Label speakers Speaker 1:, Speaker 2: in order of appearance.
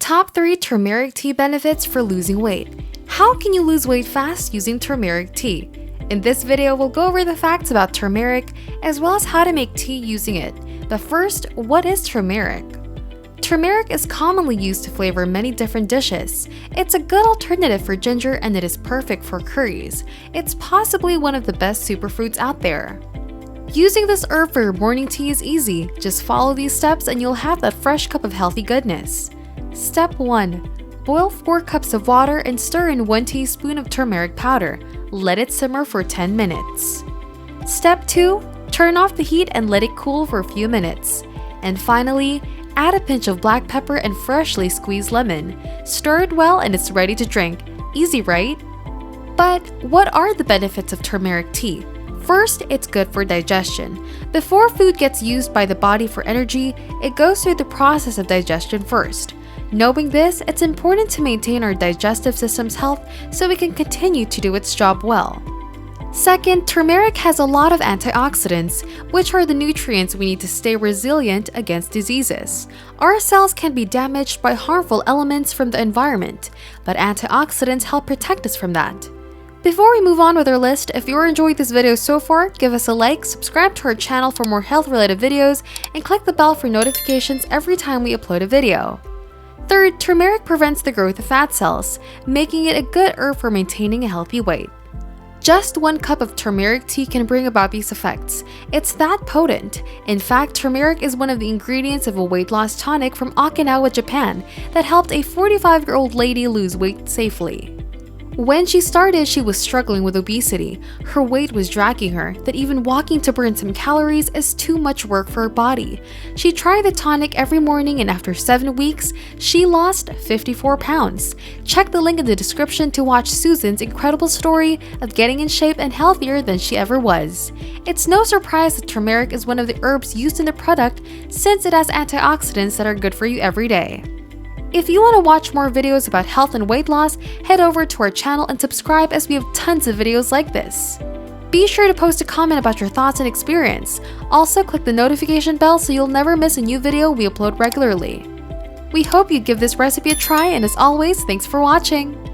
Speaker 1: Top 3 turmeric tea benefits for losing weight. How can you lose weight fast using turmeric tea? In this video, we'll go over the facts about turmeric as well as how to make tea using it. But first, what is turmeric? Turmeric is commonly used to flavor many different dishes. It's a good alternative for ginger and it is perfect for curries. It's possibly one of the best superfoods out there. Using this herb for your morning tea is easy. Just follow these steps and you'll have that fresh cup of healthy goodness. Step 1. Boil 4 cups of water and stir in 1 teaspoon of turmeric powder. Let it simmer for 10 minutes. Step 2. Turn off the heat and let it cool for a few minutes. And finally, add a pinch of black pepper and freshly squeezed lemon. Stir it well and it's ready to drink. Easy, right? But what are the benefits of turmeric tea? First, it's good for digestion. Before food gets used by the body for energy, it goes through the process of digestion first. Knowing this, it's important to maintain our digestive system's health so we can continue to do its job well. Second, turmeric has a lot of antioxidants, which are the nutrients we need to stay resilient against diseases. Our cells can be damaged by harmful elements from the environment, but antioxidants help protect us from that. Before we move on with our list, if you're enjoying this video so far, give us a like, subscribe to our channel for more health-related videos, and click the bell for notifications every time we upload a video. Third, turmeric prevents the growth of fat cells, making it a good herb for maintaining a healthy weight. Just 1 cup of turmeric tea can bring about these effects. It's that potent. In fact, turmeric is one of the ingredients of a weight loss tonic from Okinawa, Japan, that helped a 45-year-old lady lose weight safely. When she started, she was struggling with obesity. Her weight was dragging her, that even walking to burn some calories is too much work for her body. She tried the tonic every morning and after 7 weeks, she lost 54 pounds. Check the link in the description to watch Susan's incredible story of getting in shape and healthier than she ever was. It's no surprise that turmeric is one of the herbs used in the product since it has antioxidants that are good for you every day. If you want to watch more videos about health and weight loss, head over to our channel and subscribe as we have tons of videos like this. Be sure to post a comment about your thoughts and experience. Also, click the notification bell so you'll never miss a new video we upload regularly. We hope you give this recipe a try, and as always, thanks for watching!